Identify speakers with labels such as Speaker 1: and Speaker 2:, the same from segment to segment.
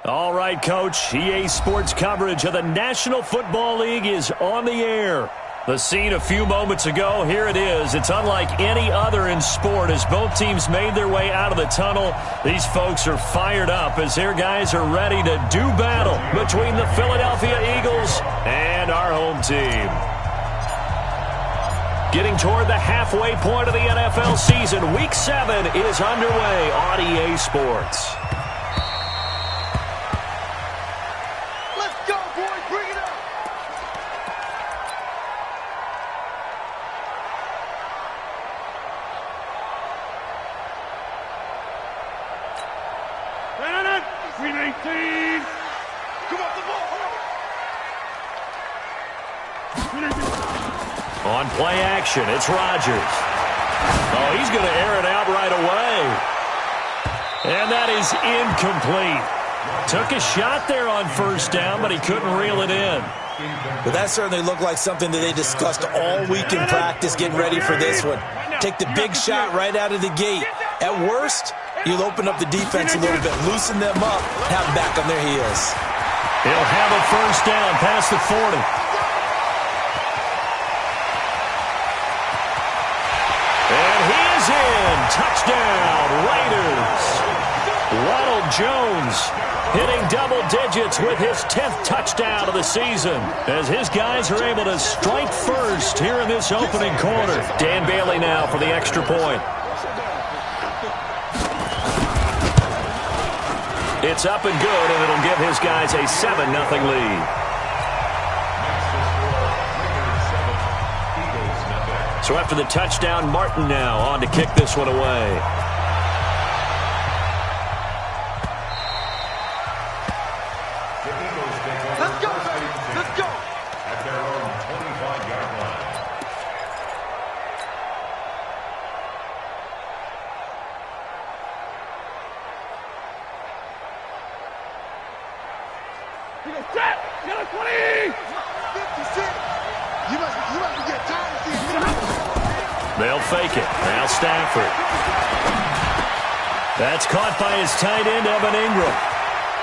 Speaker 1: All right, Coach. EA Sports coverage of the National Football League is on the air. The scene a few moments ago, here it is. It's unlike any other in sport as both teams made their way out of the tunnel. These folks are fired up as their guys are ready to do battle between the Philadelphia Eagles and our home team. Getting toward the halfway point of the NFL season, Week 7 is underway on EA Sports.
Speaker 2: On play action, it's Rodgers. Oh, he's going to air it out right away. And that is incomplete. Took a shot there on first down, but he couldn't reel it in.
Speaker 3: Well, that certainly looked like something that they discussed all week in practice, getting ready for this one. Take the big shot right out of the gate. At worst, you'll open up the defense a little bit, loosen them up, have them back on their heels.
Speaker 1: He'll have a first down past the 40. And he is in. Touchdown, Raiders. Ronald Jones hitting double digits with his 10th touchdown of the season as his guys are able to strike first here in this opening quarter. Dan Bailey now for the extra point. It's up and good, and it'll give his guys a 7-0 lead. So after the touchdown, Martin now on to kick this one away.
Speaker 4: Let's go, baby. Let's go.
Speaker 5: At their own 25-yard line.
Speaker 4: You go set. You got a 20. 56. You must get tired of seeing.
Speaker 1: They'll fake it. Now Stafford. That's caught by his tight end, Evan Ingram.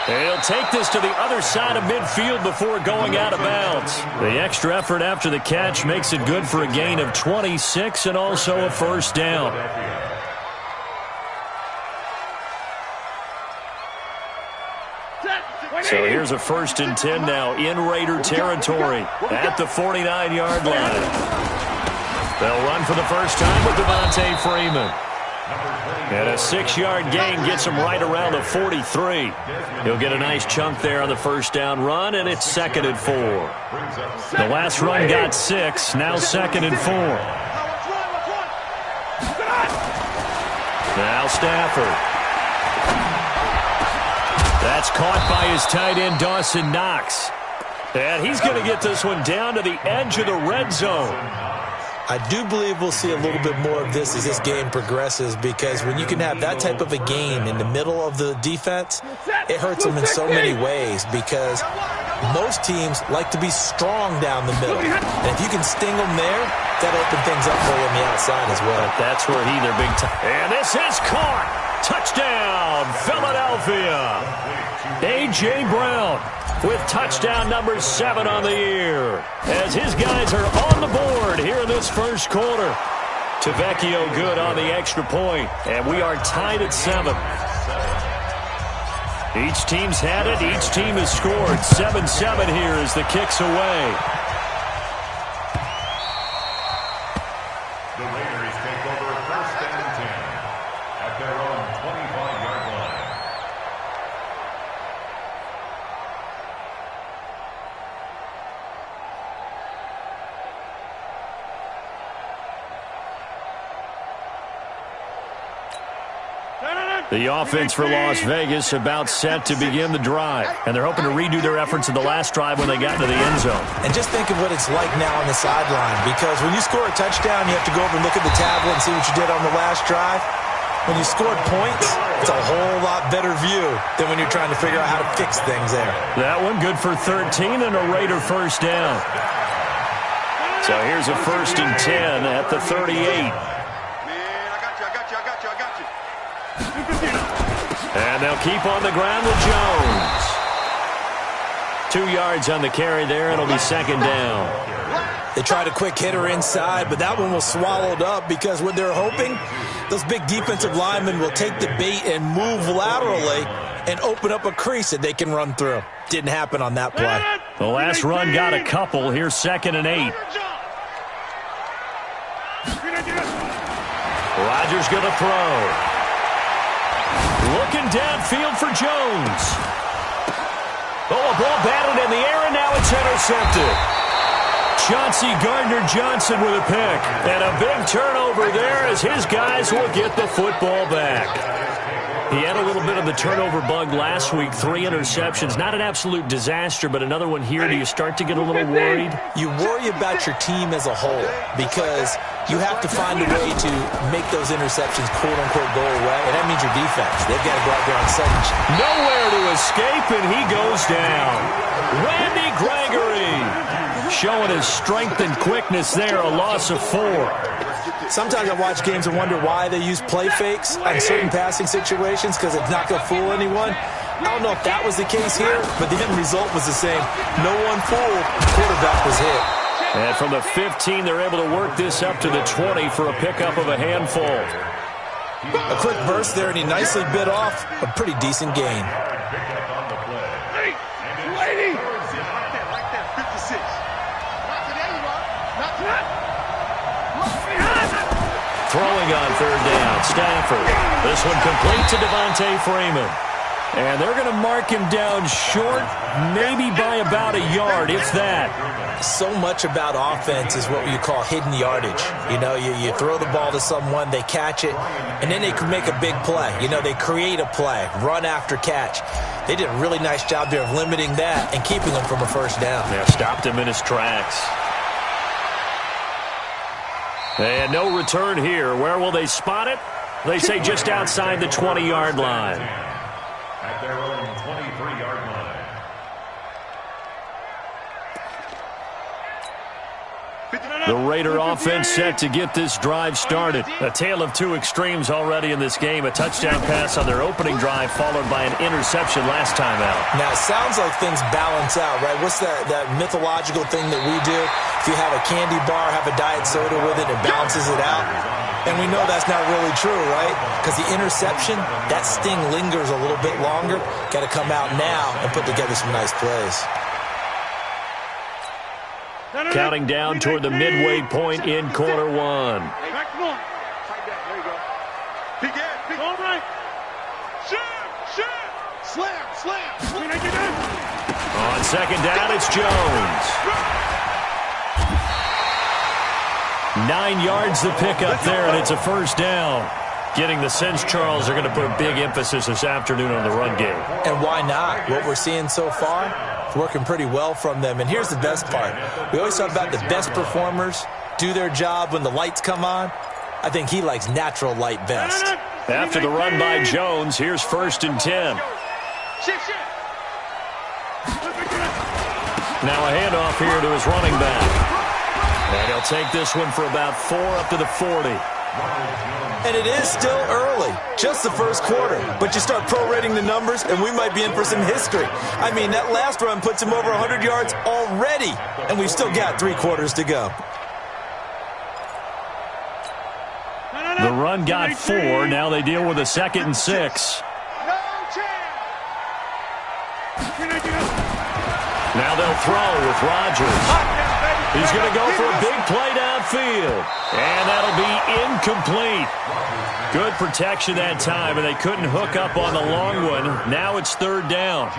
Speaker 1: He'll take this to the other side of midfield before going out of bounds. The extra effort after the catch makes it good for a gain of 26 and also a first down. So here's a 1st and 10 now in Raider territory at the 49-yard line. They'll run for the first time with Devontae Freeman. And a 6-yard gain gets him right around the 43. He'll get a nice chunk there on the first down run, and it's 2nd and 4. The last run got 6, now 2nd and 4. Now Stafford. That's caught by his tight end, Dawson Knox. And he's going to get this one down to the edge of the red zone.
Speaker 3: I do believe we'll see a little bit more of this as this game progresses, because when you can have that type of a game in the middle of the defense, it hurts them in so many ways, because most teams like to be strong down the middle. And if you can sting them there, that'll open things up for you on the outside as well.
Speaker 1: But that's where they're big time. And this is caught. Touchdown, Philadelphia. A.J. Brown with touchdown number 7 on the year as his guys are on the board here in this first quarter. Tavecchio good on the extra point, and we are tied at 7. Each team's had it. Each team has scored. 7-7 here as the kick's away.
Speaker 5: The Raiders take over 1st and 10 at their own 25-yard line.
Speaker 1: The offense for Las Vegas about set to begin the drive. And they're hoping to redo their efforts in the last drive when they got into the end zone.
Speaker 3: And just think of what it's like now on the sideline, because when you score a touchdown, you have to go over and look at the tablet and see what you did on the last drive. When you scored points, it's a whole lot better view than when you're trying to figure out how to fix things there.
Speaker 1: That one good for 13 and a Raider first down. So here's a 1st and 10 at the 38. And they'll keep on the ground with Jones. 2 yards on the carry there. It'll be second down.
Speaker 3: They tried a quick hitter inside, but that one was swallowed up because what they're hoping, those big defensive linemen will take the bait and move laterally and open up a crease that they can run through. Didn't happen on that play.
Speaker 1: The last run got a couple. Here's 2nd and 8. Rodgers going to throw. Looking downfield for Jones. Oh, a ball batted in the air, and now it's intercepted. Chauncey Gardner-Johnson with a pick. And a big turnover there as his guys will get the football back. He had a little bit of the turnover bug last week. 3 interceptions. Not an absolute disaster, but another one here. Do you start to get a little worried?
Speaker 3: You worry about your team as a whole because you have to find a way to make those interceptions, quote-unquote, go away, and that means your defense. They've got to go out there on second.
Speaker 1: Nowhere to escape, and he goes down. Randy Gregory showing his strength and quickness there, a loss of 4.
Speaker 3: Sometimes I watch games and wonder why they use play fakes on certain passing situations because it's not going to fool anyone. I don't know if that was the case here, but the end result was the same. No one fooled. The quarterback was hit.
Speaker 1: And from the 15, they're able to work this up to the 20 for a pickup of a handful.
Speaker 3: A quick burst there, and he nicely bit off a pretty decent gain.
Speaker 1: Throwing on 3rd down, Stafford. This one complete to Devontae Freeman. And they're going to mark him down short, maybe by about a yard, if that.
Speaker 3: So much about offense is what you call hidden yardage. You know, you throw the ball to someone, they catch it, and then they can make a big play. You know, they create a play, run after catch. They did a really nice job there of limiting that and keeping him from a first down.
Speaker 1: Yeah, stopped him in his tracks. And no return here. Where will they spot it? They say just outside the 20-yard line.
Speaker 5: At their own 23-yard line.
Speaker 1: The Raider offense set to get this drive started. A tale of 2 extremes already in this game. A touchdown pass on their opening drive followed by an interception last time out.
Speaker 3: Now, it sounds like things balance out, right? What's that mythological thing that we do? If you have a candy bar, have a diet soda with it, it balances it out. And we know that's not really true, right? Because the interception, that sting lingers a little bit longer. Got to come out now and put together some nice plays.
Speaker 1: Counting down toward the midway point in quarter 1.
Speaker 4: Back to one. There you go. Big ass, big all right. Shot. Slam.
Speaker 1: On 2nd down, it's Jones. 9 yards the pickup there, and it's a first down. Getting the sense, Charles, are going to put a big emphasis this afternoon on the run game.
Speaker 3: And why not? What we're seeing so far, it's working pretty well from them. And here's the best part. We always talk about the best performers do their job when the lights come on. I think he likes natural light best.
Speaker 1: After the run by Jones, here's 1st and 10. Now a handoff here to his running back. And he'll take this one for about 4 up to the 40.
Speaker 3: And it is still early, just the first quarter. But you start prorating the numbers, and we might be in for some history. I mean, that last run puts him over 100 yards already, and we've still got 3 quarters to go.
Speaker 1: The run got 4. Now they deal with a 2nd and 6. Now they'll throw with Rodgers. He's going to go for a big play downfield. And that'll be incomplete. Good protection that time, and they couldn't hook up on the long one. Now it's 3rd down.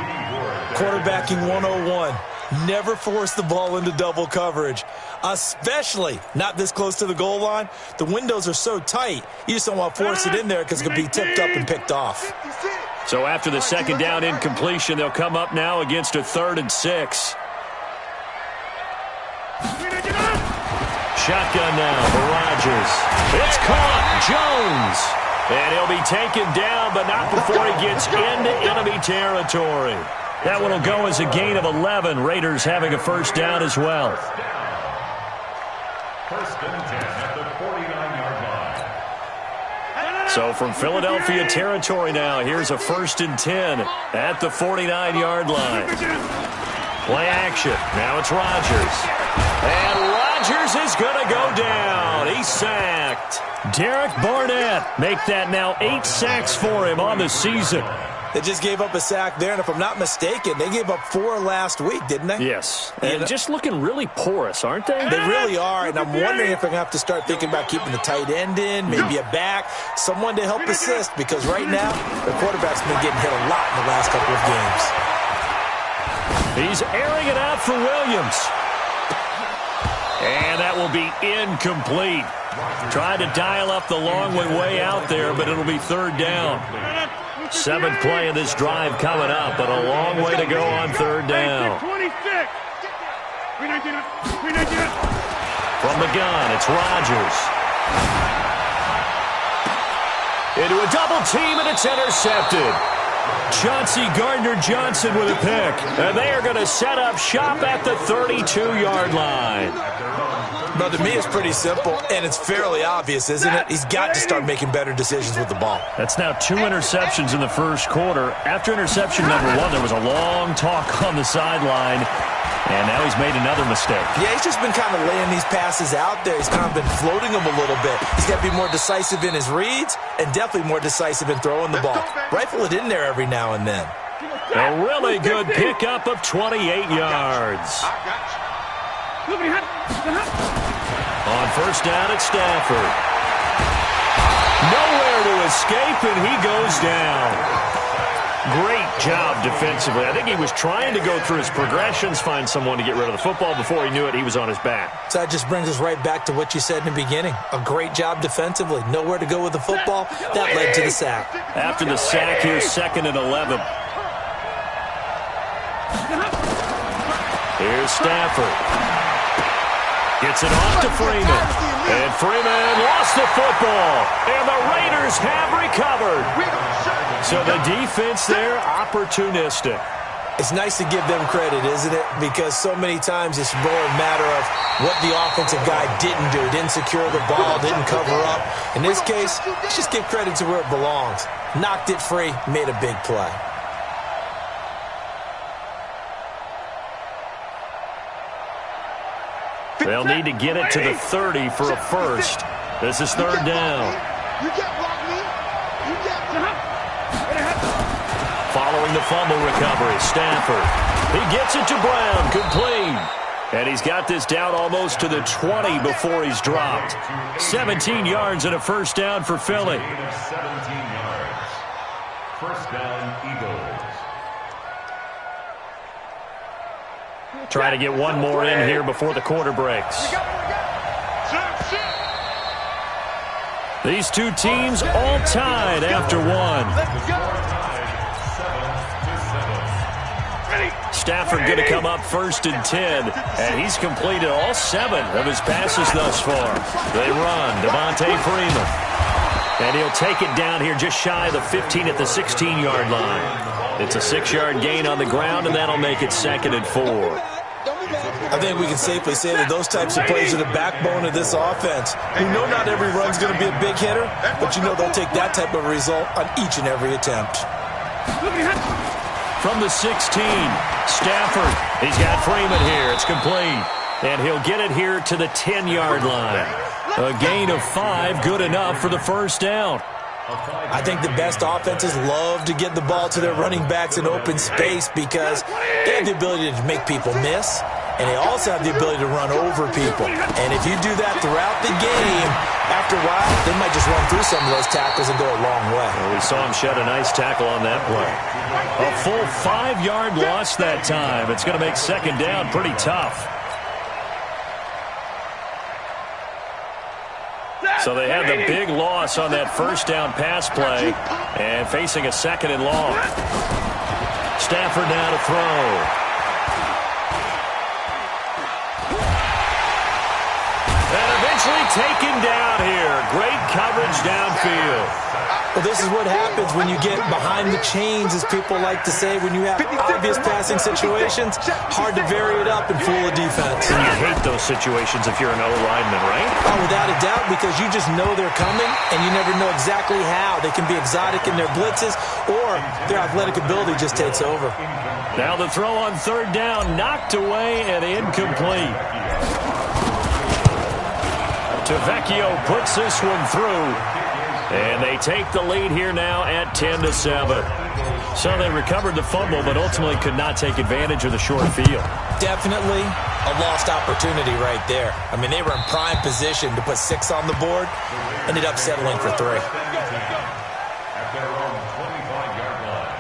Speaker 3: Quarterbacking 101. Never force the ball into double coverage, especially not this close to the goal line. The windows are so tight, you just don't want to force it in there because it could be tipped up and picked off.
Speaker 1: So after the 2nd down incompletion, they'll come up now against a 3rd and 6. Shotgun now for Rodgers. It's caught. Jones. And he'll be taken down, but not before he gets into enemy territory. That one will go as a gain of 11. Raiders having a first down as well.
Speaker 5: 1st and 10 at the 49-yard line.
Speaker 1: So from Philadelphia territory now, here's a 1st and 10 at the 49-yard line. Play action. Now it's Rodgers. And Rodgers is going to go down. He's sacked. Derek Barnett make that now 8 sacks for him on the season.
Speaker 3: They just gave up a sack there, and if I'm not mistaken, they gave up 4 last week, didn't they?
Speaker 1: Yes, and just looking really porous, aren't they?
Speaker 3: They really are, and I'm wondering if they're going to have to start thinking about keeping the tight end in, maybe a back, someone to help assist, because right now, the quarterback's been getting hit a lot in the last couple of games.
Speaker 1: He's airing it out for Williams. And that will be incomplete. Tried to dial up the long one way out there, but it'll be 3rd down. 7th play of this drive coming up, but a long way to go on 3rd down. From the gun, it's Rodgers. Into a double team, and it's intercepted. Chauncey Gardner-Johnson with a pick. And they are going to set up shop at the 32-yard line.
Speaker 3: But to me, it's pretty simple, and it's fairly obvious, isn't it? He's got to start making better decisions with the ball.
Speaker 1: That's now 2 interceptions in the first quarter. After interception number 1, there was a long talk on the sideline, and now he's made another mistake.
Speaker 3: Yeah, he's just been kind of laying these passes out there. He's kind of been floating them a little bit. He's got to be more decisive in his reads and definitely more decisive in throwing the ball. Rifle it in there every now and then.
Speaker 1: A really good pickup of 28 yards. On 1st down, it's Stafford. Nowhere to escape, and he goes down. Great job defensively. I think he was trying to go through his progressions, find someone to get rid of the football. Before he knew it, he was on his back.
Speaker 3: So that just brings us right back to what you said in the beginning. A great job defensively. Nowhere to go with the football. That led to the sack.
Speaker 1: After the sack, here's 2nd and 11. Here's Stafford. Gets it off to Freeman. And Freeman lost the football. And the Raiders have recovered. So the defense there, opportunistic.
Speaker 3: It's nice to give them credit, isn't it? Because so many times it's more a matter of what the offensive guy didn't do. Didn't secure the ball, didn't cover up. In this case, let's just give credit to where it belongs. Knocked it free, made a big play.
Speaker 1: They'll need to get it to the 30 for a first. This is 3rd down. Following the fumble recovery, Stafford. He gets it to Brown, complete. And he's got this down almost to the 20 before he's dropped. 17 yards and a 1st down for Philly.
Speaker 5: 17 yards. 1st down, Eagles.
Speaker 1: Try to get one more in here before the quarter breaks. These two teams all tied after 1. Stafford going to come up 1st and 10, and he's completed all 7 of his passes thus far. They run, Devontae Freeman. And he'll take it down here just shy of the 15 at the 16-yard line. It's a 6-yard gain on the ground, and that'll make it 2nd and 4.
Speaker 3: I think we can safely say that those types of plays are the backbone of this offense. We know not every run's going to be a big hitter, but you know they'll take that type of result on each and every attempt.
Speaker 1: From the 16, Stafford. He's got Freeman here. It's complete. And he'll get it here to the 10-yard line. A gain of 5, good enough for the 1st down.
Speaker 3: I think the best offenses love to get the ball to their running backs in open space because they have the ability to make people miss, and they also have the ability to run over people. And if you do that throughout the game, after a while, they might just run through some of those tackles and go a long way.
Speaker 1: Well, we saw him shed a nice tackle on that play. A full 5-yard loss that time. It's going to make 2nd down pretty tough. So they had the big loss on that 1st down pass play and facing a 2nd and long. Stafford now to throw. And
Speaker 2: nicely taken down here. Great coverage downfield.
Speaker 3: Well, this is what happens when you get behind the chains, as people like to say, when you have obvious passing situations. Hard to vary it up and fool a defense.
Speaker 2: And you hate those situations if you're an O-lineman, right?
Speaker 3: Oh, without a doubt, because you just know they're coming, and you never know exactly how. They can be exotic in their blitzes, or their athletic ability just takes over.
Speaker 2: Now the throw on third down, knocked away and incomplete. Tavecchio puts this one through. And they take the lead here now at 10-7. So they recovered the fumble, but ultimately could not take advantage of the short field.
Speaker 3: Definitely a lost opportunity right there. I mean, they were in prime position to put 6 on the board. Ended up settling for 3.
Speaker 5: At their own 25-yard line.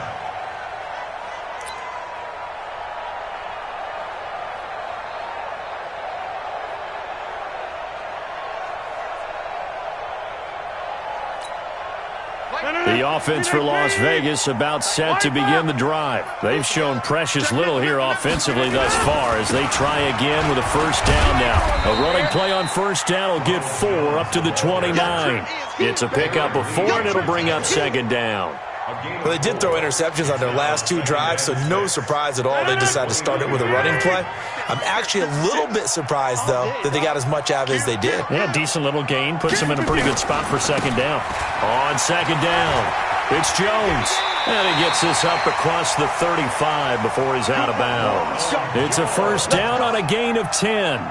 Speaker 2: The offense for Las Vegas about set to begin the drive. They've shown precious little here offensively thus far as they try again with a first down now. A running play on first down will get 4 up to the 29. It's a pickup of 4, and it'll bring up second down.
Speaker 3: Well, they did throw interceptions on their last 2 drives, so no surprise at all they decided to start it with a running play. I'm actually a little bit surprised, though, that they got as much out of it as they did.
Speaker 2: Yeah, decent little gain. Puts them in a pretty good spot for second down. On second down, it's Jones. And he gets this up across the 35 before he's out of bounds. It's a first down on a gain of 10.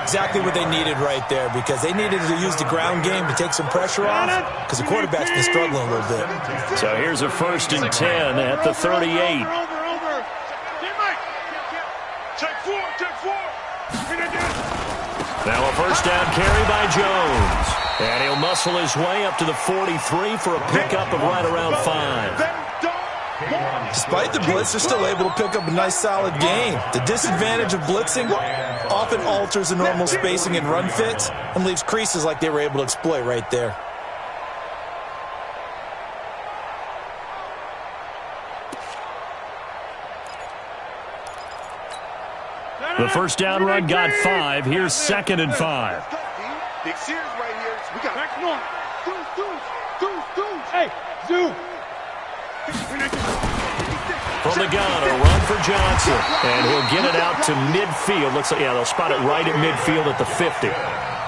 Speaker 3: Exactly what they needed right there, because they needed to use the ground game to take some pressure off, because the quarterback's been struggling a little bit.
Speaker 2: So here's a first and 10 at the 38. Now a first down carry by Jones. And he'll muscle his way up to the 43 for a pickup of right around 5.
Speaker 3: Despite the blitz, they're still able to pick up a nice solid gain. The disadvantage of blitzing often alters the normal spacing and run fits and leaves creases like they were able to exploit right there.
Speaker 2: The first down run got 5. Here's second and 5.
Speaker 4: Big series right here. We got next one. Hey, Zoo.
Speaker 2: From the gun, a run for Johnson. And he'll get it out to midfield. Looks like, yeah, they'll spot it right at midfield at the 50.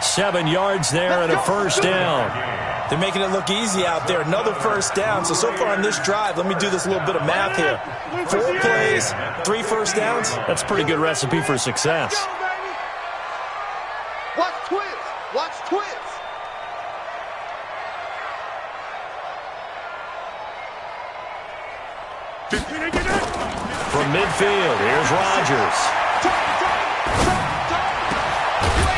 Speaker 2: 7 yards there and a first down.
Speaker 3: They're making it look easy out there. Another first down. So far on this drive, let me do this little bit of math here. 4 plays, 3 first downs.
Speaker 2: That's a pretty good recipe for success.
Speaker 4: Watch twins. Watch twins.
Speaker 2: From midfield, here's Rodgers.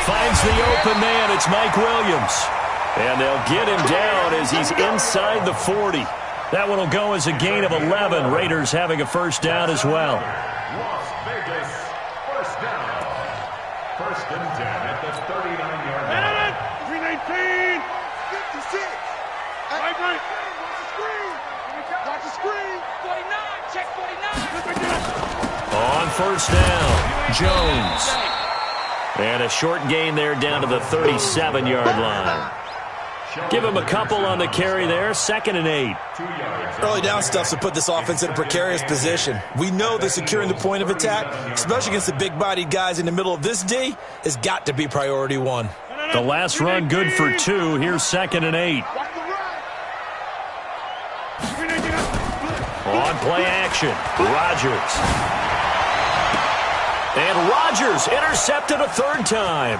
Speaker 2: Finds the open man. It's Mike Williams. And they'll get him down as he's inside the 40. That one will go as a gain of 11. Raiders having a first down as well.
Speaker 5: Las Vegas, first down. First and 10 at the 39-yard line.
Speaker 4: 319. 56. Right. Watch the screen. Watch the screen. 49. Check 49.
Speaker 2: On first down, Jones. And a short gain there down to the 37-yard line. Give him a couple on the carry there. Second and 8.
Speaker 3: Early down stuff to put this offense in a precarious position. We know that securing the point of attack, especially against the big-bodied guys in the middle of this D, has got to be priority 1.
Speaker 2: The last run good for 2. Here's second and 8. On play action, Rodgers. And Rodgers intercepted a 3rd time.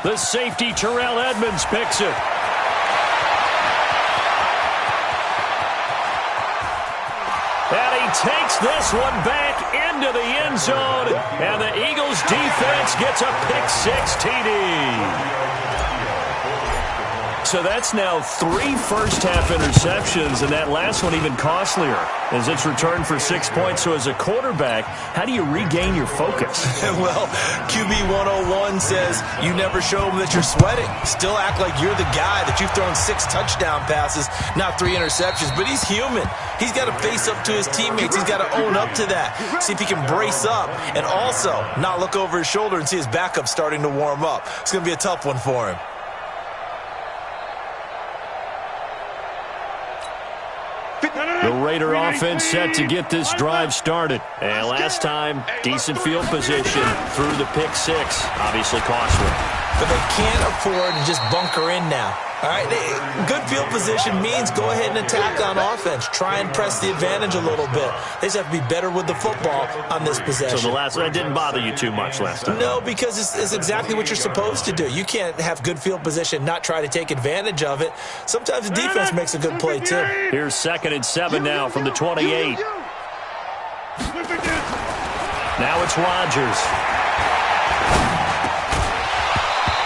Speaker 2: The safety, Terrell Edmonds, picks it. And he takes this one back into the end zone. And the Eagles defense gets a pick-6 TD. So that's now 3 first-half interceptions, and that last one even costlier as it's returned for 6 points. So as a quarterback, how do you regain your focus?
Speaker 3: Well, QB 101 says you never show them that you're sweating. Still act like you're the guy that you've thrown 6 touchdown passes, not 3 interceptions. But he's human. He's got to face up to his teammates. He's got to own up to that. See if he can brace up and also not look over his shoulder and see his backup starting to warm up. It's going to be a tough one for him.
Speaker 1: Raider offense set to get this drive started. And last time, decent field position through the pick six. Obviously costly.
Speaker 3: But they can't afford to just bunker in now. All right, good field position means go ahead and attack on offense. Try and press the advantage a little bit. They just have to be better with the football on this possession.
Speaker 1: So that didn't bother you too much last time?
Speaker 3: No, because it's exactly what you're supposed to do. You can't have good field position, not try to take advantage of it. Sometimes the defense makes a good play, too.
Speaker 1: Here's 2nd and 7 now from the 28. Now it's Rodgers.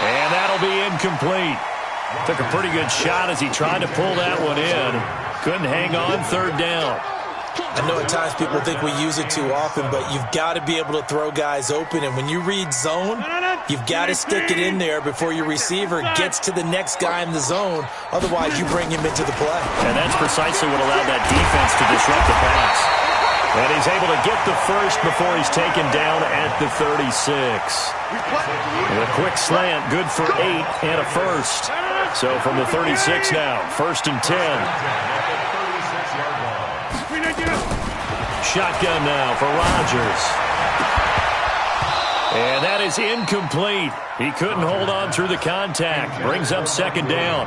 Speaker 1: And that'll be incomplete. Took a pretty good shot as he tried to pull that one in. Couldn't hang on 3rd down.
Speaker 3: I know at times people think we use it too often, but you've got to be able to throw guys open. And when you read zone, you've got to stick it in there before your receiver gets to the next guy in the zone. Otherwise, you bring him into the play.
Speaker 1: And that's precisely what allowed that defense to disrupt the pass. And he's able to get the first before he's taken down at the 36. And a quick slant, good for 8 and a first. So from the 36 now, 1st and 10. Shotgun now for Rodgers. And that is incomplete. He couldn't hold on through the contact. Brings up 2nd down.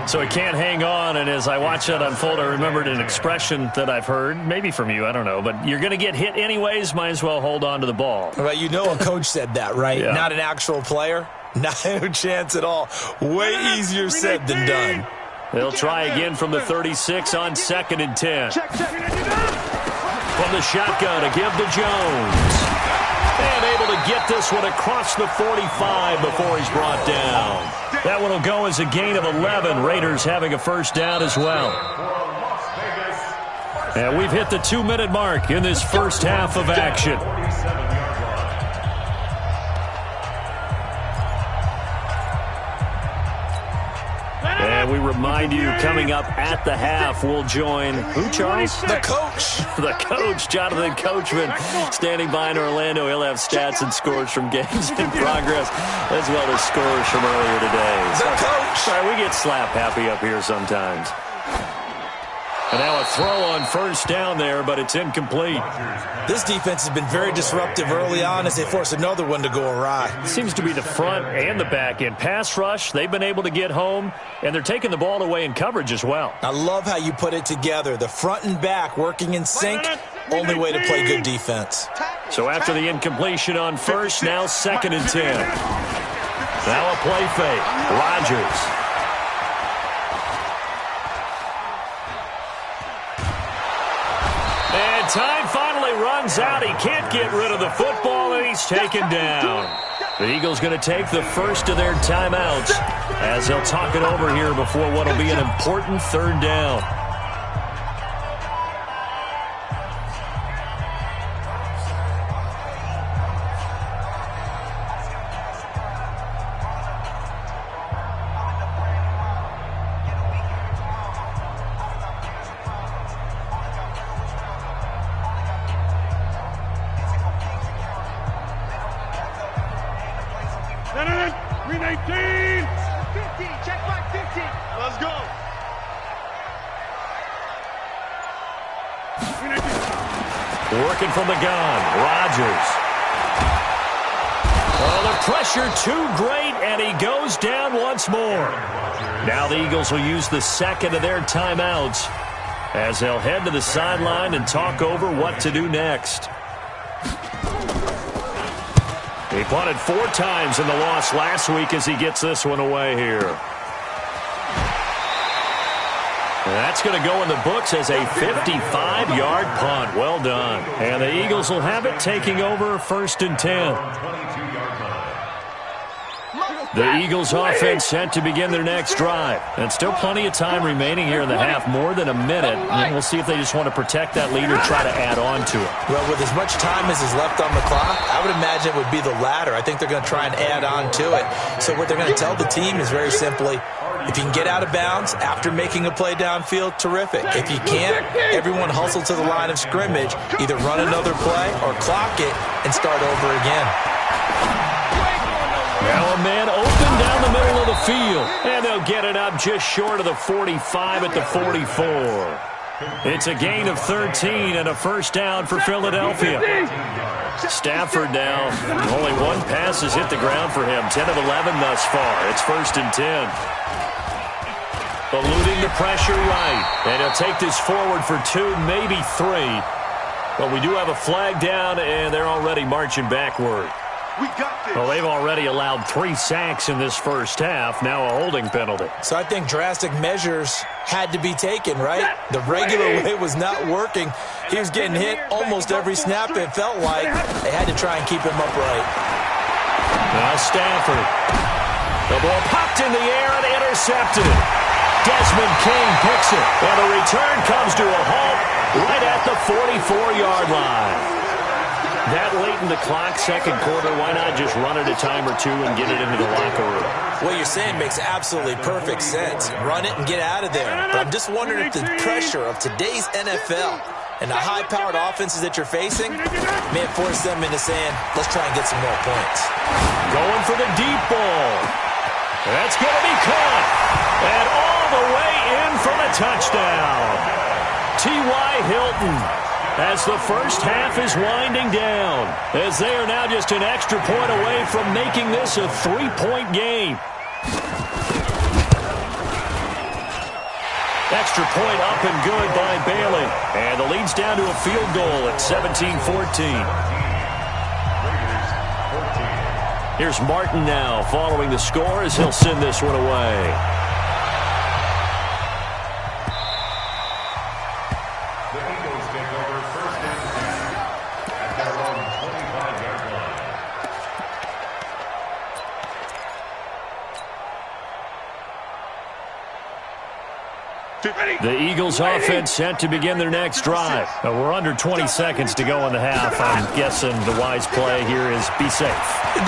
Speaker 1: So he can't hang on, and as I watch that unfold, I remembered an expression that I've heard, maybe from you, I don't know, but you're going to get hit anyways, might as well hold on to the ball.
Speaker 3: Well, you know a coach said that, right?
Speaker 1: Yeah.
Speaker 3: Not an actual player. No chance at all. Way easier said than done.
Speaker 1: They'll try again from the 36 on 2nd and 10. From the shotgun to give to Jones. And able to get this one across the 45 before he's brought down. That one will go as a gain of 11. Raiders having a 1st down as well. And we've hit the 2-minute mark in this first half of action. And we remind you, coming up at the half, we'll join who, Charles?
Speaker 3: The coach.
Speaker 1: The coach, Jonathan Coachman, standing by in Orlando. He'll have stats and scores from games in progress, as well as scores from earlier today.
Speaker 3: The coach.
Speaker 1: Sorry, we get slap happy up here sometimes. And now a throw on 1st down there, but it's incomplete.
Speaker 3: This defense has been very disruptive early on as they force another one to go awry.
Speaker 1: Seems to be the front and the back end. Pass rush, they've been able to get home, and they're taking the ball away in coverage as well.
Speaker 3: I love how you put it together. The front and back working in sync, only way to play good defense.
Speaker 1: So after the incompletion on 1st, now 2nd and 10. Now a play fake. Rodgers. And time finally runs out. He can't get rid of the football, and he's taken down. The Eagles going to take the first of their timeouts as they'll talk it over here before what will be an important 3rd down.
Speaker 4: Let's go.
Speaker 1: Working from the gun, Rodgers. Oh, the pressure too great, and he goes down once more. Now the Eagles will use the 2nd of their timeouts as they'll head to the sideline and talk over what to do next. He punted 4 times in the loss last week as he gets this one away here. And that's going to go in the books as a 55-yard punt. Well done. And the Eagles will have it, taking over 1st and 10. The Eagles offense set to begin their next drive. And still plenty of time remaining here in the half, more than a minute. And we'll see if they just want to protect that lead or try to add on to it.
Speaker 3: Well, with as much time as is left on the clock, I would imagine it would be the latter. I think they're going to try and add on to it. So what they're going to tell the team is very simply, if you can get out of bounds after making a play downfield, terrific. If you can't, everyone hustle to the line of scrimmage, either run another play or clock it and start over again.
Speaker 1: Now a man open down the middle of the field, and they'll get it up just short of the 45 at the 44. It's a gain of 13 and a first down for Philadelphia. Stafford now, only one pass has hit the ground for him. 10 of 11 thus far. It's 1st and 10. Eluding the pressure right. And he'll take this forward for 2, maybe 3. But we do have a flag down, and they're already marching backward. Well, they've already allowed 3 sacks in this first half. Now a holding penalty.
Speaker 3: So I think drastic measures had to be taken, right? The regular way was not working. He was getting hit almost every snap, it felt like. They had to try and keep him upright.
Speaker 1: Now Stafford. The ball popped in the air and intercepted. Desmond King picks it. And the return comes to a halt right at the 44-yard line. That late in the clock, second quarter, why not just run it a time or two and get it into the locker room?
Speaker 3: What you're saying makes absolutely perfect sense. Run it and get out of there. But I'm just wondering if the pressure of today's NFL and the high-powered offenses that you're facing may have forced them into saying, let's try and get some more points.
Speaker 1: Going for the deep ball. That's going to be caught. And all the way in for the touchdown. T.Y. Hilton. As the first half is winding down, as they are now just an extra point away from making this a 3-point game. Extra point up and good by Bailey. And the lead's down to a field goal at 17-14. Here's Martin now following the score as he'll send this one away. The Eagles offense set to begin their next drive. We're under 20 seconds to go in the half. I'm guessing the wise play here is be safe.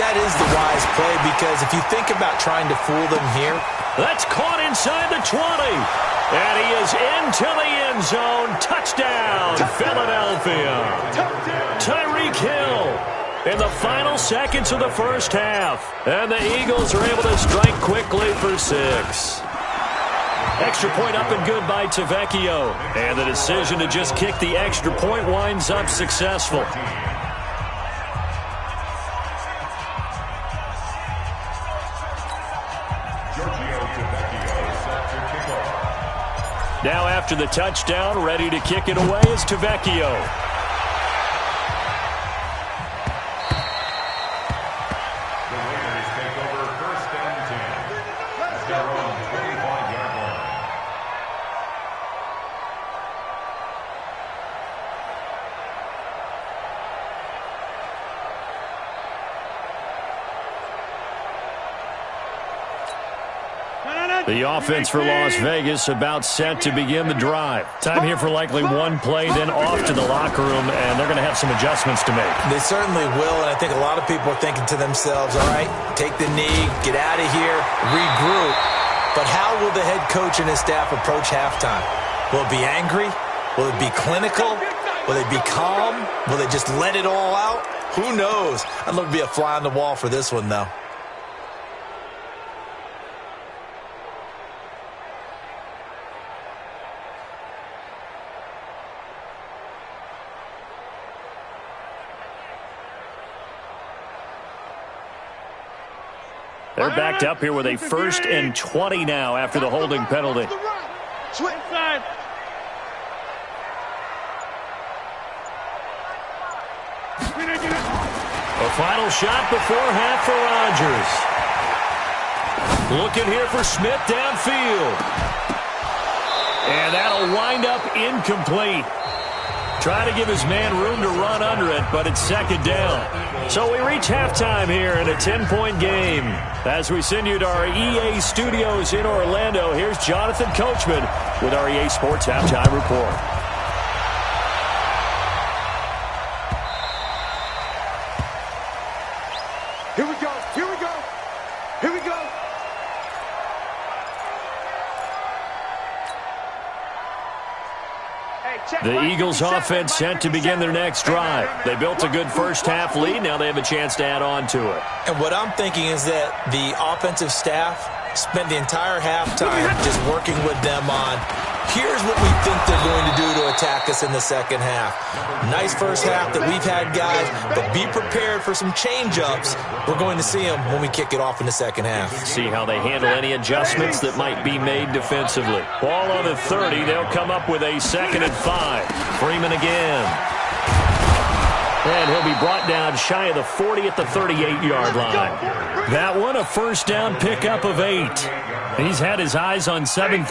Speaker 3: That is the wise play because if you think about trying to fool them here.
Speaker 1: That's caught inside the 20. And he is into the end zone. Touchdown, Philadelphia. Tyreek Hill in the final seconds of the first half. And the Eagles are able to strike quickly for 6. Extra point up and good by Tavecchio. And the decision to just kick the extra point winds up successful. Now after the touchdown, ready to kick it away is Tavecchio. The offense for Las Vegas about set to begin the drive. Time here for likely one play, then off to the locker room, and they're going to have some adjustments to make.
Speaker 3: They certainly will, and I think a lot of people are thinking to themselves, all right, take the knee, get out of here, regroup. But how will the head coach and his staff approach halftime? Will it be angry? Will it be clinical? Will they be calm? Will they just let it all out? Who knows? I'd love to be a fly on the wall for this one, though.
Speaker 1: They're backed up here with a 1st and 20 now after the holding penalty.
Speaker 4: Switch side.
Speaker 1: A final shot before half for Rodgers. Looking here for Smith downfield. And that'll wind up incomplete. Trying to give his man room to run under it, but it's 2nd down. So we reach halftime here in a 10-point game. As we send you to our EA studios in Orlando, here's Jonathan Coachman with our EA Sports Halftime Report.
Speaker 4: Here we go. Here we go. Here we go.
Speaker 1: The Eagles offense set to begin their next drive. They built a good first half lead. Now they have a chance to add on to it.
Speaker 3: And what I'm thinking is that the offensive staff spent the entire halftime just working with them on Here's what we think they're going to do to attack us in the second half. Nice first half that we've had, guys, but be prepared for some change-ups. We're going to see them when we kick it off in the second half.
Speaker 2: See how they handle any adjustments that might be made defensively. Ball on the 30. They'll come up with a 2nd and 5. Freeman again. And he'll be brought down shy of the 40 at the 38-yard line. That one, a first down pickup of 8. He's had his eyes on 7,000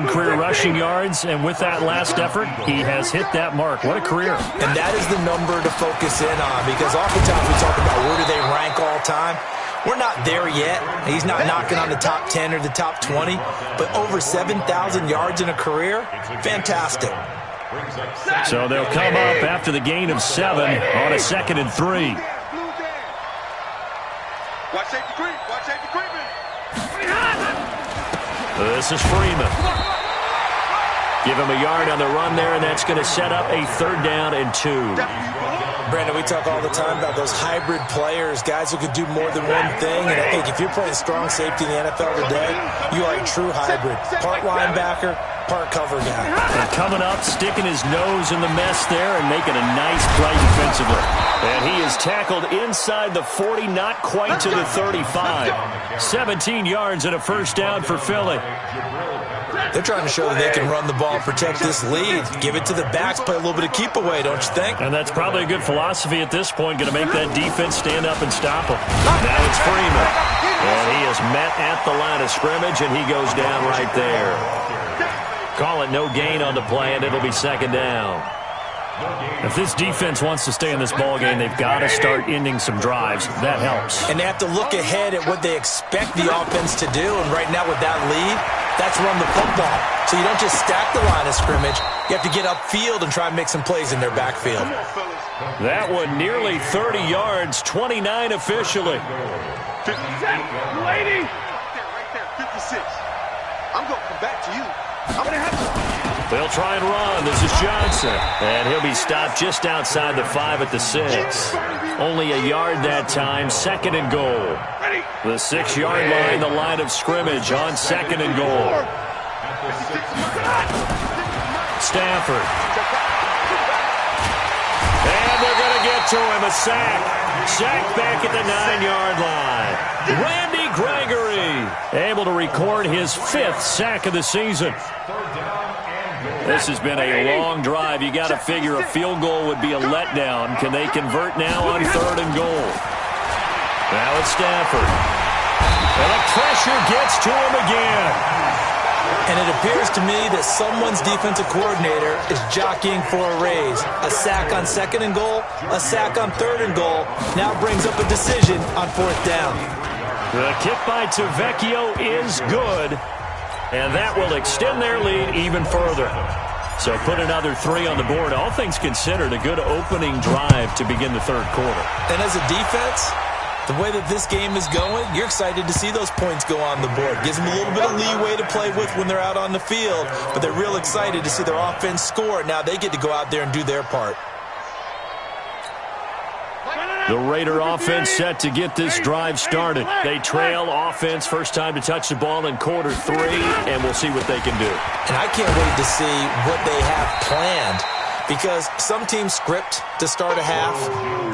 Speaker 2: career rushing yards, and with that last effort, he has hit that mark. What a career.
Speaker 3: And that is the number to focus in on, because oftentimes we talk about where do they rank all time. We're not there yet. He's not knocking on the top 10 or the top 20, but over 7,000 yards in a career, fantastic.
Speaker 2: So they'll come up after the gain of 7 on a 2nd and 3.
Speaker 4: Watch safety creep. Watch safety creeping.
Speaker 2: This is Freeman. Give him a yard on the run there, and that's going to set up a 3rd down and 2.
Speaker 3: Brandon, we talk all the time about those hybrid players, guys who could do more than one thing. And I think if you're playing strong safety in the NFL today, you are a true hybrid. Part linebacker, part cover guy.
Speaker 2: And coming up, sticking his nose in the mess there and making a nice play defensively. And he is tackled inside the 40, not quite to the 35. 17 yards and a first down for Philly.
Speaker 3: They're trying to show that they can run the ball, protect this lead. Give it to the backs, play a little bit of keep away, don't you think?
Speaker 2: And that's probably a good philosophy at this point, going to make that defense stand up and stop him. Now it's Freeman. And he is met at the line of scrimmage, and he goes down right there. Call it no gain on the play, and it'll be 2nd down. If this defense wants to stay in this ballgame, they've got to start ending some drives. That helps.
Speaker 3: And they have to look ahead at what they expect the offense to do. And right now with that lead, that's run the football. So you don't just stack the line of scrimmage. You have to get upfield and try and make some plays in their backfield.
Speaker 2: That one nearly 30 yards, 29 officially.
Speaker 4: 50. Lady. Right there, 56. I'm going to come back to you. I'm going to have to.
Speaker 2: They'll try and run. This is Johnson. And he'll be stopped just outside the 5 at the 6. Only a yard that time, 2nd and goal. The 6-yard line, the line of scrimmage on 2nd and goal. Stafford. And they're going to get to him, a sack. Sack back at the 9-yard line. Randy Gregory able to record his 5th sack of the season. This has been a long drive. You got to figure a field goal would be a letdown. Can they convert now on 3rd and goal? Now it's Stafford. And the pressure gets to him again.
Speaker 3: And it appears to me that someone's defensive coordinator is jockeying for a raise. A sack on 2nd and goal, a sack on 3rd and goal. Now brings up a decision on 4th down.
Speaker 2: The kick by Tavecchio is good. And that will extend their lead even further. So put another 3 on the board. All things considered, a good opening drive to begin the 3rd quarter.
Speaker 3: And as a defense, the way that this game is going, you're excited to see those points go on the board. Gives them a little bit of leeway to play with when they're out on the field. But they're real excited to see their offense score. Now they get to go out there and do their part.
Speaker 2: The Raider offense set to get this drive started. They trail offense first time to touch the ball in quarter 3, and we'll see what they can do.
Speaker 3: And I can't wait to see what they have planned, because some teams script to start a half.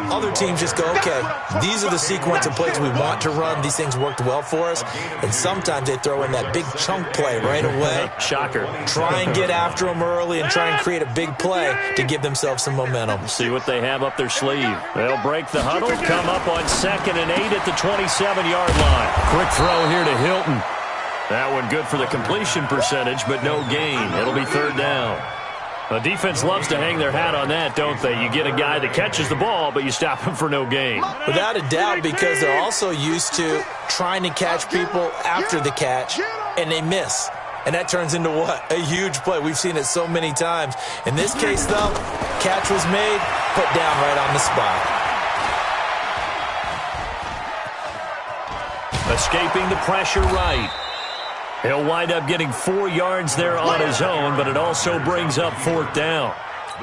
Speaker 3: Other teams just go, okay, these are the sequence of plays we want to run. These things worked well for us. And sometimes they throw in that big chunk play right away.
Speaker 2: Shocker.
Speaker 3: Try and get after them early and try and create a big play to give themselves some momentum.
Speaker 2: See what they have up their sleeve. They'll break the huddle, come up on 2nd and 8 at the 27-yard line. Quick throw here to Hilton. That one good for the completion percentage, but no gain. It'll be 3rd down. The defense loves to hang their hat on that, don't they? You get a guy that catches the ball, but you stop him for no gain.
Speaker 3: Without a doubt, because they're also used to trying to catch people after the catch, and they miss. And that turns into what? A huge play. We've seen it so many times. In this case, though, catch was made, put down right on the spot.
Speaker 2: Escaping the pressure right. He'll wind up getting 4 yards there on his own, but it also brings up 4th down.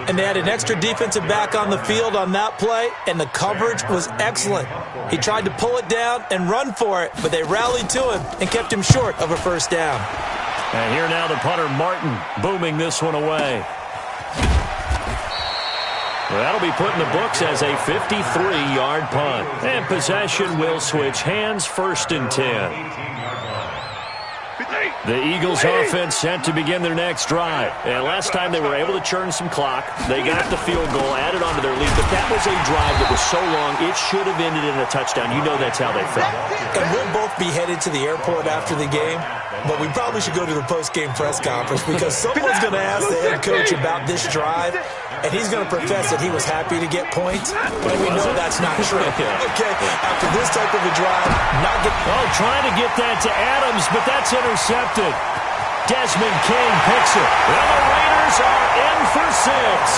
Speaker 3: And they had an extra defensive back on the field on that play, and the coverage was excellent. He tried to pull it down and run for it, but they rallied to him and kept him short of a first down.
Speaker 1: And here now the punter, Martin, booming this one away. That'll be put in the books as a 53-yard punt. And possession will switch hands, 1st and 10. The Eagles offense set to begin their next drive. And last time they were able to churn some clock. They got the field goal, added onto their lead. But that was a drive that was so long, it should have ended in a touchdown. You know that's how they felt.
Speaker 3: And we'll both be headed to the airport after the game. But we probably should go to the post-game press conference because someone's going to ask the head coach about this drive. And he's going to profess that he was happy to get points. But we know that's not true. Okay, after this type of a drive, not get...
Speaker 1: Oh, trying to get that to Adams, but that's intercepted. Desmond King picks it. And the Raiders are in for 6.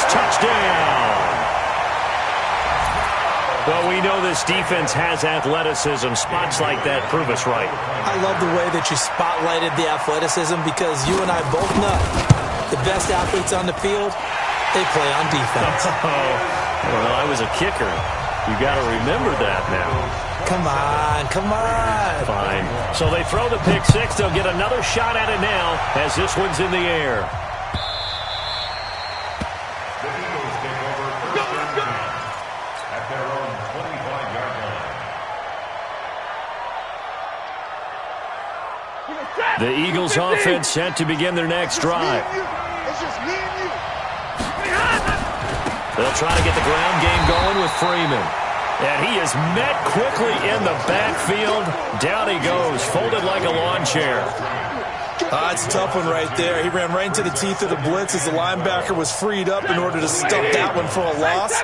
Speaker 1: Touchdown. Well, we know this defense has athleticism. Spots like that prove us right.
Speaker 3: I love the way that you spotlighted the athleticism because you and I both know the best athletes on the field, they play on defense.
Speaker 1: Well, I was a kicker. You got to remember that now.
Speaker 3: Come on, come on.
Speaker 1: Fine. So they throw the pick 6. They'll get another shot at it now as this one's in the air.
Speaker 5: The Eagles take over 1st and 10 at their own 25-yard line.
Speaker 1: The Eagles offense set to begin their next drive.
Speaker 4: It's just me and you.
Speaker 1: They'll try to get the ground game going with Freeman. And he is met quickly in the backfield. Down he goes, folded like a lawn chair.
Speaker 3: It's a tough one right there. He ran right into the teeth of the blitz as the linebacker was freed up in order to stop that one for a loss.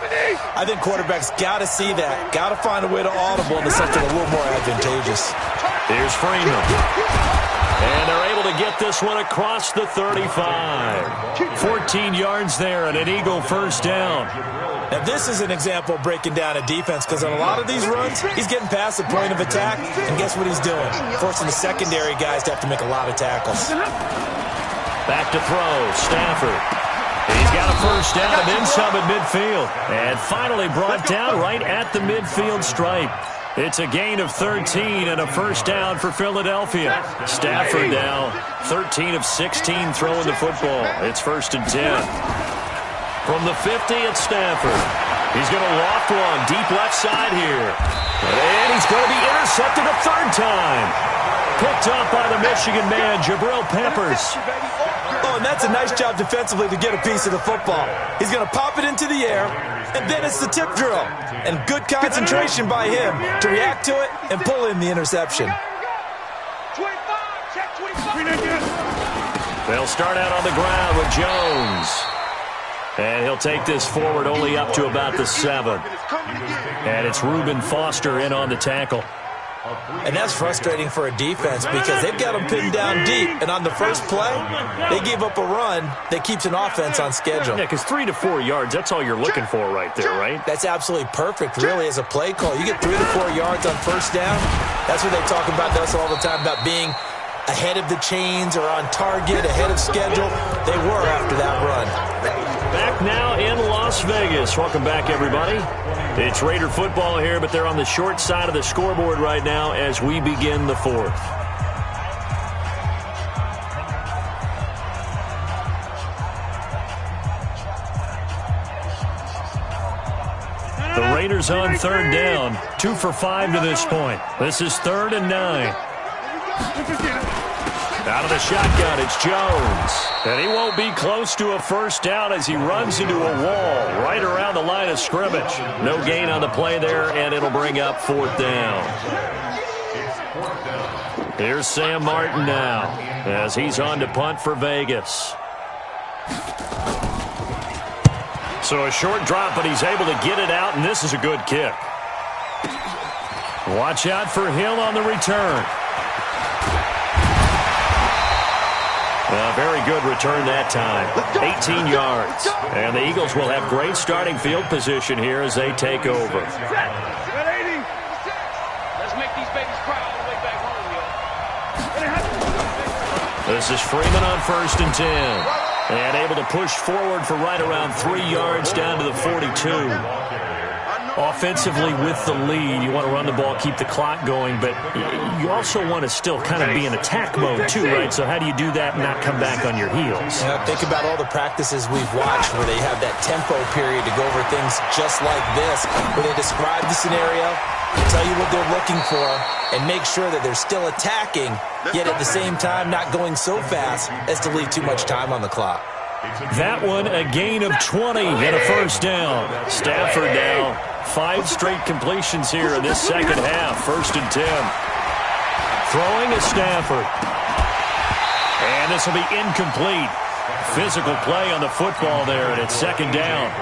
Speaker 3: I think quarterbacks got to see that. Got to find a way to audible into something a little more advantageous.
Speaker 1: Here's Freeman. And they're able to get this one across the 35. 14 yards there and an Eagle 1st down.
Speaker 3: Now, this is an example of breaking down a defense because on a lot of these runs, he's getting past the point of attack, and guess what he's doing? Forcing the secondary guys to have to make a lot of tackles.
Speaker 1: Back to throw, Stafford. He's got a 1st down and then some at midfield. And finally brought down right at the midfield stripe. It's a gain of 13 and a 1st down for Philadelphia. Stafford now 13 of 16 throwing the football. It's 1st and 10. From the 50, it's Stafford. He's going to loft one deep left side here. And he's going to be intercepted a 3rd time. Picked up by the Michigan man, Jabril Peppers.
Speaker 3: Oh, and that's a nice job defensively to get a piece of the football. He's going to pop it into the air, and then it's the tip drill. And good concentration by him to react to it and pull in the interception.
Speaker 4: 25, check 25.
Speaker 1: They'll start out on the ground with Jones. And he'll take this forward only up to about the 7. And it's Reuben Foster in on the tackle.
Speaker 3: And that's frustrating for a defense because they've got them pinned down deep. And on the first play, they give up a run that keeps an offense on schedule.
Speaker 1: Yeah, because 3 to 4 yards, that's all you're looking for right there, right?
Speaker 3: That's absolutely perfect, really, as a play call. You get 3 to 4 yards on 1st down. That's what they talk about us all the time, about being ahead of the chains or on target, ahead of schedule. They were after that run.
Speaker 1: Back now in Las Vegas. Welcome back, everybody. It's Raider football here, but they're on the short side of the scoreboard right now as we begin the 4th. The Raiders on 3rd down. 2 for 5 to this point. This is 3rd and 9. Out of the shotgun, it's Jones. And he won't be close to a 1st down as he runs into a wall right around the line of scrimmage. No gain on the play there, and it'll bring up 4th down. Here's Sam Martin now as he's on to punt for Vegas. So a short drop, but he's able to get it out, and this is a good kick. Watch out for Hill on the return. A very good return that time. 18 yards. And the Eagles will have great starting field position here as they take over.
Speaker 4: Let's make these babies cry all the way back home, yo.
Speaker 1: This is Freeman on 1st and 10. And able to push forward for right around 3 yards down to the 42.
Speaker 2: Offensively with the lead, you want to run the ball, keep the clock going, but you also want to still kind of be in attack mode too, right? So how do you do that and not come back on your heels?
Speaker 3: Think about all the practices we've watched where they have that tempo period to go over things just like this, where they describe the scenario, tell you what they're looking for, and make sure that they're still attacking, yet at the same time not going so fast as to leave too much time on the clock.
Speaker 2: That one, a gain of 20 and a first down. Stafford now 5 straight completions here in this second half. 1st and 10. Throwing is Stafford. And this will be incomplete. Physical play on the football there, and it's 2nd down.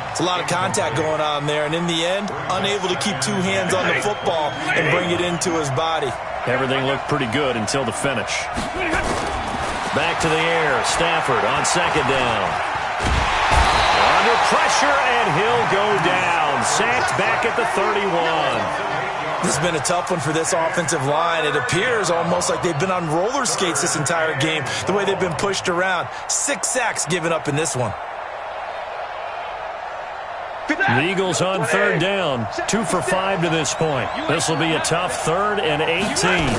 Speaker 3: It's a lot of contact going on there, and in the end, unable to keep 2 hands on the football and bring it into his body.
Speaker 2: Everything looked pretty good until the finish. Back to the air. Stafford on 2nd down. Under pressure, and he'll go down. Sacked back at the 31.
Speaker 3: This has been a tough one for this offensive line. It appears almost like they've been on roller skates this entire game, the way they've been pushed around. 6 sacks given up in this one.
Speaker 2: The Eagles on 3rd down. 2 for 5 to this point. This will be a tough 3rd and 18.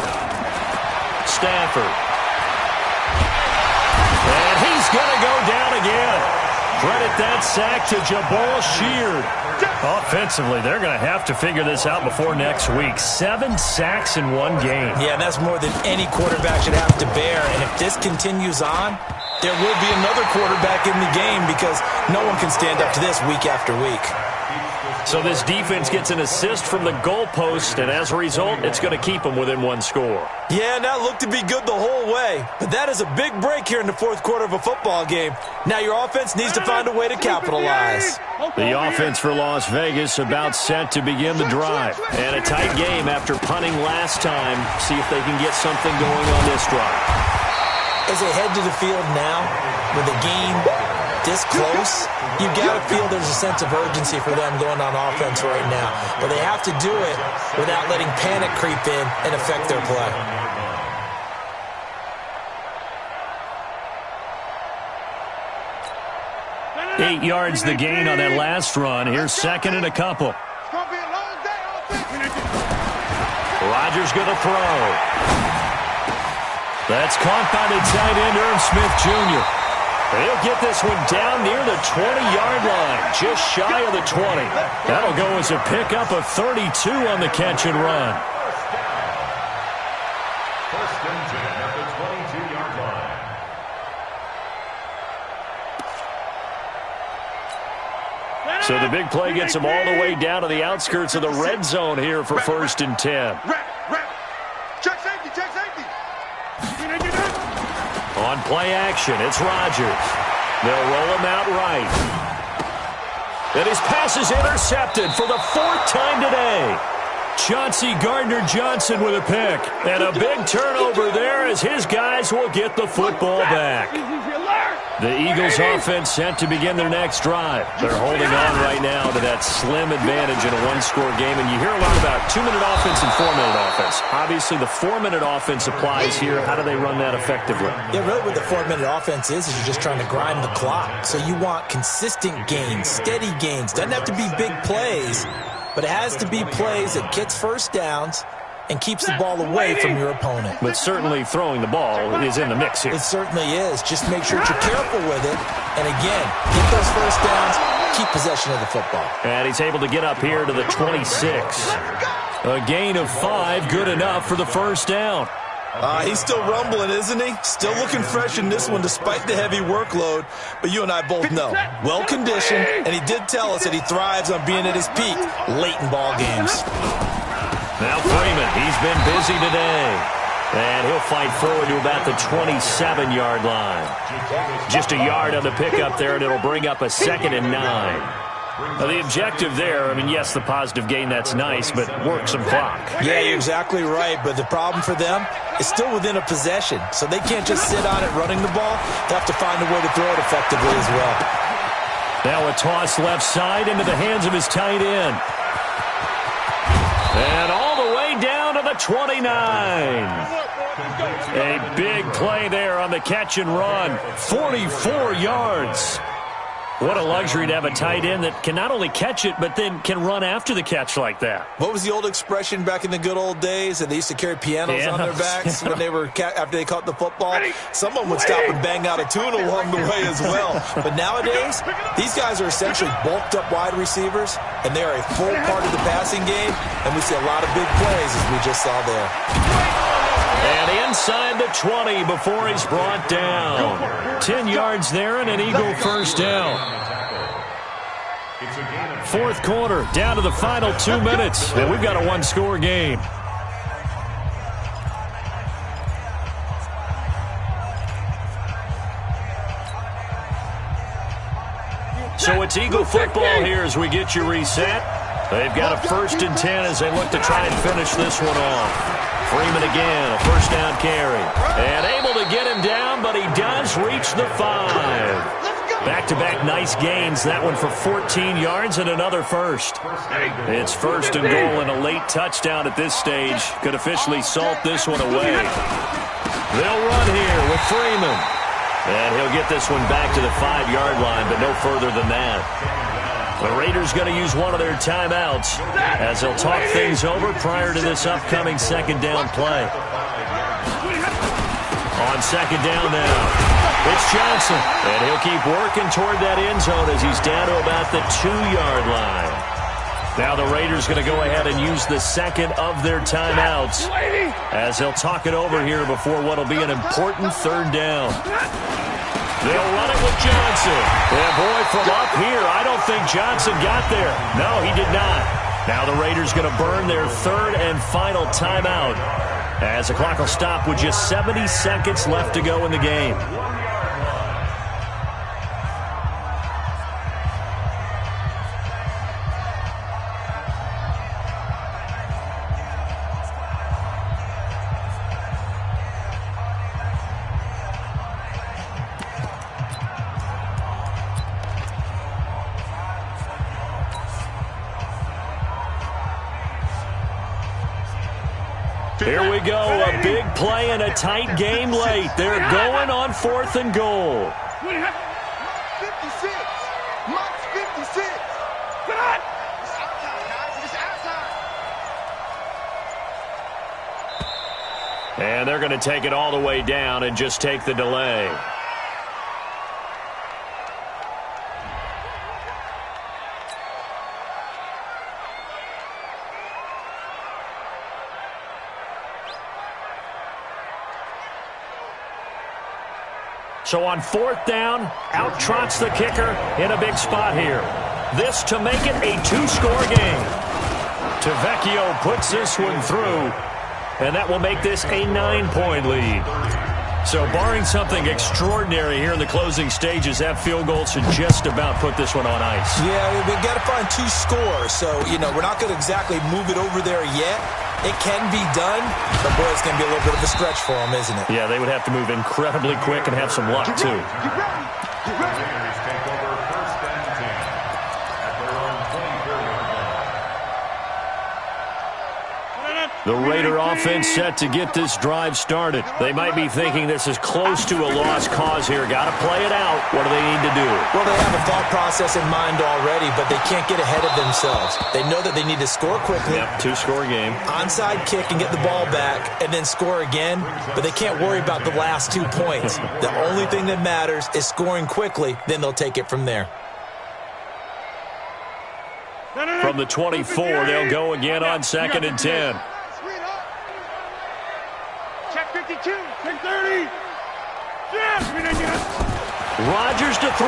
Speaker 2: Stafford. And he's going to go down again. Credit that sack to Jabal Sheard. Offensively, they're going to have to figure this out before next week. 7 sacks in 1 game.
Speaker 3: Yeah, that's more than any quarterback should have to bear. And if this continues on, there will be another quarterback in the game because no one can stand up to this week after week.
Speaker 2: So this defense gets an assist from the goalpost, and as a result, it's going to keep them within 1 score.
Speaker 3: Yeah, and that looked to be good the whole way. But that is a big break here in the 4th quarter of a football game. Now your offense needs to find a way to capitalize.
Speaker 2: The offense for Las Vegas about set to begin the drive. And a tight game after punting last time. See if they can get something going on this drive.
Speaker 3: As they head to the field now, with the game this close, you got to feel there's a sense of urgency for them going on offense right now. But they have to do it without letting panic creep in and affect their play.
Speaker 2: Eight yards the gain on that last run. Here's 2nd and a couple. Rodgers going to throw. That's caught by the tight end, Irv Smith Jr. He'll get this one down near the 20-yard line, just shy of the 20. That'll go as a pickup of 32 on the catch and run.
Speaker 5: 1st and 10 at the 22-yard line.
Speaker 2: So the big play gets him all the way down to the outskirts of the red zone here for 1st and 10.
Speaker 4: Check safety, check safety.
Speaker 2: On play action, it's Rodgers. They'll roll him out right. And his pass is intercepted for the 4th time today. Chauncey Gardner-Johnson with a pick. And a big turnover there as his guys will get the football back. The Eagles offense set to begin their next drive. They're holding on right now to that slim advantage in a 1-score game. And you hear a lot about 2-minute offense and 4-minute offense. Obviously, the 4-minute offense applies here. How do they run that effectively?
Speaker 3: Yeah, really what the 4-minute offense is you're just trying to grind the clock. So you want consistent gains, steady gains. Doesn't have to be big plays, but it has to be plays that gets first downs and keeps the ball away from your opponent.
Speaker 2: But certainly throwing the ball is in the mix here.
Speaker 3: It certainly is. Just make sure that you're careful with it. And again, get those first downs, keep possession of the football.
Speaker 2: And he's able to get up here to the 26. A gain of 5, good enough for the first down.
Speaker 3: He's still rumbling, isn't he? Still looking fresh in this one despite the heavy workload. But you and I both know, well-conditioned, and he did tell us that he thrives on being at his peak late in ball games.
Speaker 2: Now Freeman, he's been busy today. And he'll fight forward to about the 27-yard line. Just a yard on the pickup there, and it'll bring up a 2nd and 9. Now, the objective there, I mean, yes, the positive gain, that's nice, but work some clock.
Speaker 3: Yeah, you're exactly right, but the problem for them is still within a possession, so they can't just sit on it running the ball. They have to find a way to throw it effectively as well.
Speaker 2: Now a toss left side into the hands of his tight end. And all the way down to the 29. A big play there on the catch and run. 44 yards. What a luxury to have a tight end that can not only catch it, but then can run after the catch like that.
Speaker 3: What was the old expression back in the good old days? And they used to carry pianos on their backs when they were after they caught the football. Someone would stop and bang out a tune along the way as well. But nowadays, these guys are essentially bulked up wide receivers, and they are a full part of the passing game. And we see a lot of big plays, as we just saw there.
Speaker 2: And inside the 20 before he's brought down. 10 yards there and an Eagle first down. Fourth quarter, down to the final 2 minutes, and we've got a one-score game. So it's Eagle football here as we get you reset. They've got a 1st and 10 as they look to try and finish this one off. Freeman again, a first down carry. And able to get him down, but he does reach the 5. Back-to-back nice gains. That one for 14 yards and another first. It's 1st and goal and a late touchdown at this stage. Could officially salt this one away. They'll run here with Freeman. And he'll get this one back to the 5-yard line, but no further than that. The Raiders going to use one of their timeouts as they'll talk things over prior to this upcoming second down play. On second down now, it's Johnson. And he'll keep working toward that end zone as he's down to about the 2-yard line. Now the Raiders going to go ahead and use the second of their timeouts as they'll talk it over here before what will be an important 3rd down. They'll run it with Johnson. And boy, from up here, I don't think Johnson got there. No, he did not. Now the Raiders going to burn their 3rd and final timeout as the clock will stop with just 70 seconds left to go in the game. Here we go, a big play and a tight game late. They're going on 4th and goal.
Speaker 4: 56. Max 56. Come on. It's outside, guys. It's outside.
Speaker 2: And they're going to take it all the way down and just take the delay. So on 4th down, out trots the kicker in a big spot here. This to make it a 2-score game. Tavecchio puts this one through, and that will make this a 9-point lead. So barring something extraordinary here in the closing stages, that field goal should just about put this one on ice.
Speaker 3: Yeah, we've got to find 2 scores. So, we're not going to exactly move it over there yet. It can be done, but boy, it's going to be a little bit of a stretch for them, isn't it?
Speaker 2: Yeah, they would have to move incredibly quick and have some luck, too.
Speaker 5: Raiders take over 1st and 10 at their own 24-yard line.
Speaker 2: The Raider offense set to get this drive started. They might be thinking this is close to a lost cause here. Got to play it out. What do they need to do?
Speaker 3: Well, they have a thought process in mind already, but they can't get ahead of themselves. They know that they need to score quickly.
Speaker 2: Yep, 2-score game.
Speaker 3: Onside kick and get the ball back and then score again, but they can't worry about the last 2 points. The only thing that matters is scoring quickly, then they'll take it from there.
Speaker 2: From the 24, they'll go again on 2nd and 10.
Speaker 4: Check 52. Check 30.
Speaker 2: Rodgers to throw.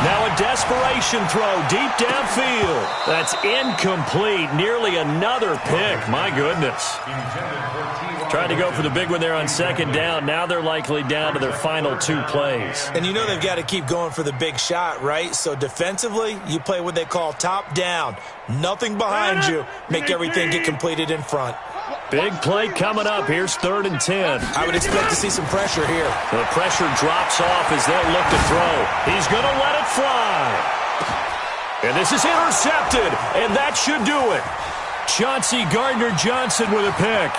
Speaker 2: Now a desperation throw deep downfield. That's incomplete. Nearly another pick. My goodness. Tried to go for the big one there on 2nd down. Now they're likely down to their final 2 plays.
Speaker 3: And they've got to keep going for the big shot, right? So defensively, you play what they call top down. Nothing behind you. Make everything get completed in front.
Speaker 2: Big play coming up. Here's 3rd and 10.
Speaker 3: I would expect to see some pressure here.
Speaker 2: The pressure drops off as they'll look to throw. He's going to let it fly. And this is intercepted, and that should do it. Chauncey Gardner-Johnson with a pick.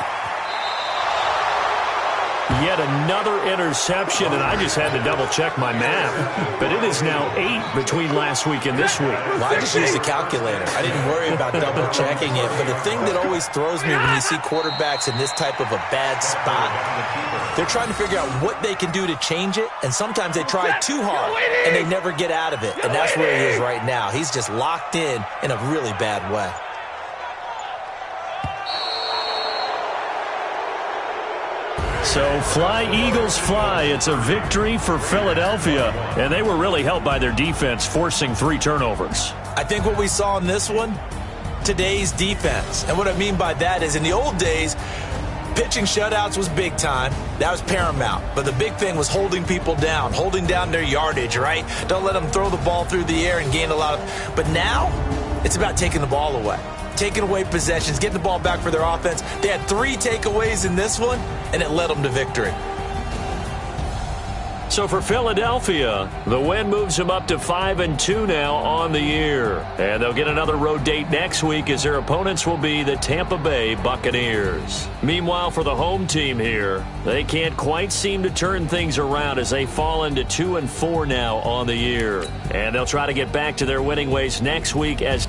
Speaker 2: Yet another interception, and I just had to double-check my math. But it is now 8 between last week and this week.
Speaker 3: Well, I just used a calculator. I didn't worry about double-checking it. But the thing that always throws me when you see quarterbacks in this type of a bad spot, they're trying to figure out what they can do to change it, and sometimes they try too hard, and they never get out of it. And that's where he is right now. He's just locked in a really bad way.
Speaker 2: So fly, Eagles, fly. It's a victory for Philadelphia, and they were really helped by their defense forcing 3 turnovers.
Speaker 3: I think what we saw in this one, today's defense. And what I mean by that is in the old days, pitching shutouts was big time. That was paramount. But the big thing was holding people down, holding down their yardage, right? Don't let them throw the ball through the air and gain a lot of... But now, it's about taking the ball away. Taking away possessions, getting the ball back for their offense. They had 3 takeaways in this one, and it led them to victory.
Speaker 2: So for Philadelphia, the win moves them up to 5-2 now on the year. And they'll get another road date next week as their opponents will be the Tampa Bay Buccaneers. Meanwhile, for the home team here, they can't quite seem to turn things around as they fall into 2-4 now on the year. And they'll try to get back to their winning ways next week as